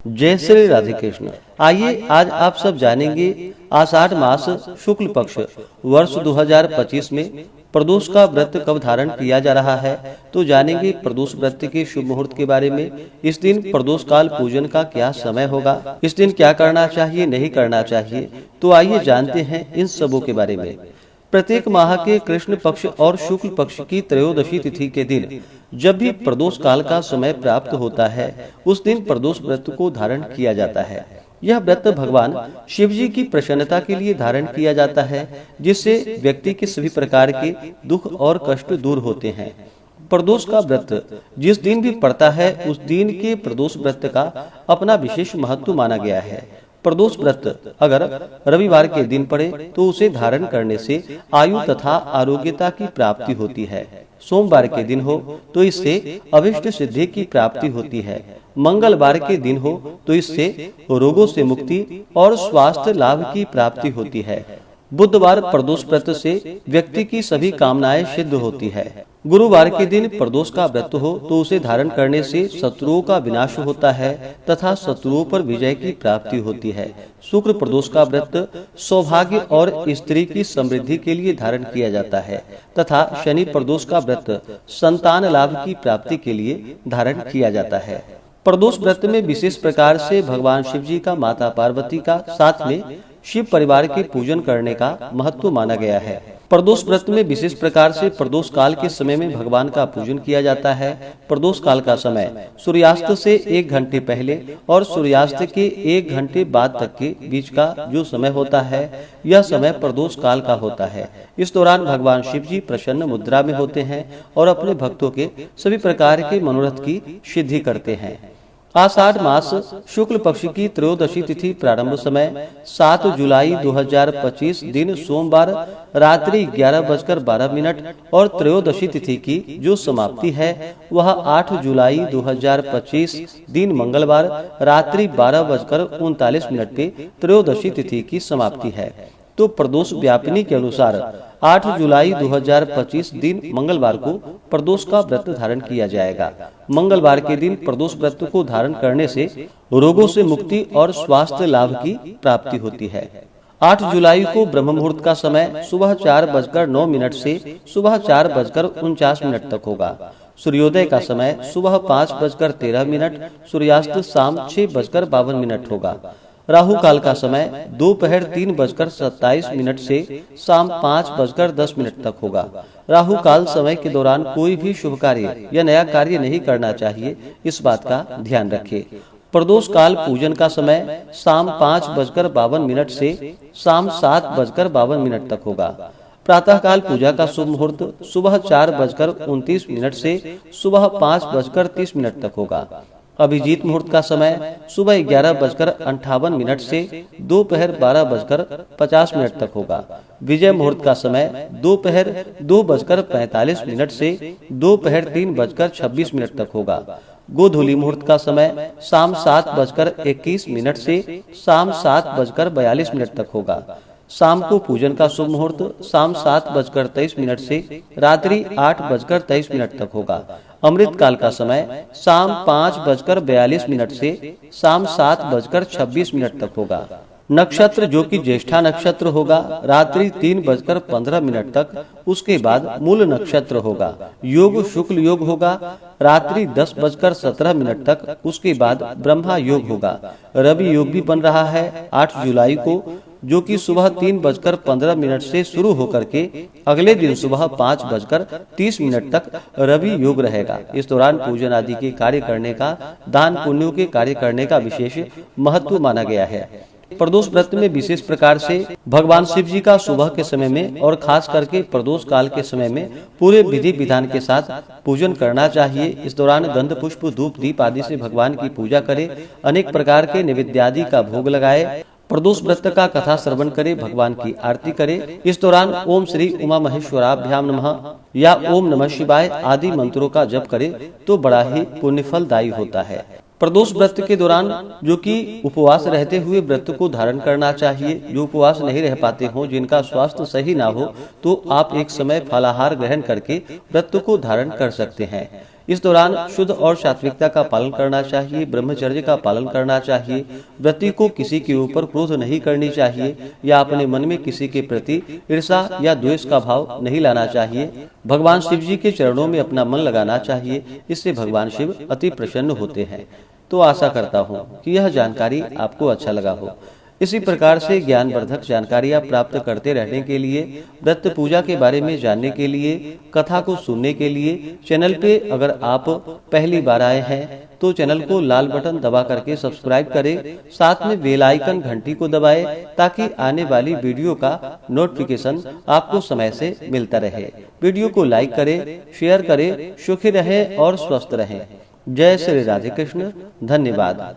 जय श्री राधे कृष्ण। आइए आज आप सब जानेंगे आषाढ़ मास शुक्ल पक्ष वर्ष 2025 में प्रदोष का व्रत कब धारण किया जा रहा है। तो जानेंगे प्रदोष व्रत के शुभ मुहूर्त के बारे में। इस दिन प्रदोष काल पूजन का क्या समय होगा, इस दिन क्या करना चाहिए नहीं करना चाहिए। तो आइए जानते हैं इन सबों के बारे में। प्रत्येक माह के कृष्ण पक्ष और शुक्ल पक्ष की त्रयोदशी तिथि के दिन जब भी प्रदोष काल का समय प्राप्त होता है, उस दिन प्रदोष व्रत को धारण किया जाता है। यह व्रत भगवान शिव जी की प्रसन्नता के लिए धारण किया जाता है, जिससे व्यक्ति के सभी प्रकार के दुख और कष्ट दूर होते हैं। प्रदोष का व्रत जिस दिन भी पड़ता है, उस दिन के प्रदोष व्रत का अपना विशेष महत्व माना गया है। प्रदोष व्रत अगर रविवार के दिन पड़े तो उसे धारण करने से आयु तथा आरोग्यता की प्राप्ति होती है। सोमवार के दिन हो तो इससे अभिष्ट सिद्धि की प्राप्ति होती है। मंगलवार के दिन हो तो इससे रोगों से मुक्ति और स्वास्थ्य लाभ की प्राप्ति होती है। बुधवार प्रदोष व्रत से व्यक्ति की सभी कामनाएं सिद्ध होती है। गुरुवार के दिन प्रदोष का व्रत हो तो उसे धारण करने से शत्रुओं का विनाश होता है तथा शत्रुओं पर विजय की प्राप्ति होती है। शुक्र प्रदोष का व्रत सौभाग्य और स्त्री की समृद्धि के लिए धारण किया जाता है तथा शनि प्रदोष का व्रत संतान लाभ की प्राप्ति के लिए धारण किया जाता है। प्रदोष व्रत में विशेष प्रकार से भगवान शिव जी का, माता पार्वती का, साथ में शिव परिवार के पूजन करने का महत्व माना गया है। प्रदोष व्रत में विशेष प्रकार से प्रदोष काल के समय में भगवान का पूजन किया जाता है। प्रदोष काल का समय सूर्यास्त से 1 घंटे पहले और सूर्यास्त के 1 घंटे बाद तक के बीच का जो समय होता है, यह समय प्रदोष काल का होता है। इस दौरान भगवान शिव जी प्रसन्न मुद्रा में होते हैं और अपने भक्तों के सभी प्रकार के मनोरथ की सिद्धि करते हैं। आषाढ़ मास शुक्ल पक्ष की त्रयोदशी तिथि प्रारंभ समय 7 जुलाई 2025 दिन सोमवार रात्रि 11:12 और त्रयोदशी तिथि की जो समाप्ति है वह 8 जुलाई 2025 दिन मंगलवार रात्रि 12:39 पे त्रयोदशी तिथि की समाप्ति है। तो प्रदोष व्यापिनी के अनुसार 8 जुलाई 2025 दिन मंगलवार को प्रदोष का व्रत धारण किया जाएगा। मंगलवार के दिन प्रदोष व्रत को धारण करने से रोगों से मुक्ति और स्वास्थ्य लाभ की प्राप्ति होती है। 8 जुलाई को ब्रह्म मुहूर्त का समय सुबह 4:09 से सुबह 4:49 तक होगा। सूर्योदय का समय सुबह 5:13, सूर्यास्त शाम 6:52 होगा। राहु काल का समय दोपहर 3:27 से शाम 5:10 तक होगा। राहु काल समय के दौरान कोई भी शुभ कार्य या नया कार्य नहीं करना चाहिए, इस बात का ध्यान रखें। प्रदोष काल पूजन का समय शाम 5:52 से शाम 7:52 तक होगा। प्रातः काल पूजा का शुभ मुहूर्त सुबह 4:29 से सुबह 5:30 तक होगा। अभिजीत मुहूर्त का समय सुबह 11:58 से दोपहर 12:50 तक होगा। विजय मुहूर्त का समय दोपहर 2:45 से दोपहर 3:26 तक होगा। गोधूली मुहूर्त का समय शाम 7:21 से शाम 7:42 तक होगा। शाम को पूजन का शुभ मुहूर्त शाम 7:23 से रात्रि 8:23 तक होगा। अमृत काल का समय शाम 5:42 से शाम 7:26 तक होगा। नक्षत्र जो कि ज्येष्ठा नक्षत्र होगा रात्रि 3:15 तक, उसके बाद मूल नक्षत्र होगा। योग शुक्ल योग होगा रात्रि 10:17 तक, उसके बाद ब्रह्मा योग होगा। रवि योग भी बन रहा है 8 जुलाई को, जो कि सुबह 3:15 से शुरू होकर के अगले दिन सुबह 5:30 तक रवि योग रहेगा। इस दौरान पूजन आदि के कार्य करने का, दान पुण्यों के कार्य करने का विशेष महत्व माना गया है। प्रदोष व्रत में विशेष प्रकार से भगवान शिव जी का सुबह के समय में और खास करके प्रदोष काल के समय में पूरे विधि विधान के साथ पूजन करना चाहिए। इस दौरान गंध पुष्प धूप दीप आदि से भगवान की पूजा करे, अनेक प्रकार के नैवेद्य आदि का भोग लगाए, प्रदोष व्रत का कथा श्रवण करे, भगवान की आरती करे। इस दौरान ओम श्री उमा महेश्वराभ्याम नमः या ओम नमः शिवाय आदि मंत्रों का जप करे तो बड़ा ही पुण्य फलदायी होता है। प्रदोष व्रत के दौरान जो कि उपवास रहते हुए व्रत को धारण करना चाहिए। जो उपवास नहीं रह पाते हो, जिनका स्वास्थ्य सही ना हो, तो आप एक समय फलाहार ग्रहण करके व्रत को धारण कर सकते हैं। इस दौरान शुद्ध और सात्विकता का पालन करना चाहिए, ब्रह्मचर्य का पालन करना चाहिए, व्यक्ति को किसी के ऊपर क्रोध नहीं करनी चाहिए या अपने मन में किसी के प्रति ईर्ष्या या द्वेष का भाव नहीं लाना चाहिए। भगवान शिव जी के चरणों में अपना मन लगाना चाहिए, इससे भगवान शिव अति प्रसन्न होते हैं। तो आशा करता हूँ कि यह जानकारी आपको अच्छा लगा हो। इसी प्रकार से ज्ञानवर्धक जानकारियाँ प्राप्त करते रहने के लिए, व्रत पूजा के बारे में जानने के लिए, कथा को सुनने के लिए चैनल पे अगर आप पहली बार आए हैं तो चैनल को लाल बटन दबा करके सब्सक्राइब करें, साथ में बेल आइकन घंटी को दबाएं ताकि आने वाली वीडियो का नोटिफिकेशन आपको समय से मिलता रहे। वीडियो को लाइक करें, शेयर करें, सुखी रहें और स्वस्थ रहें। जय श्री राधे कृष्ण। धन्यवाद।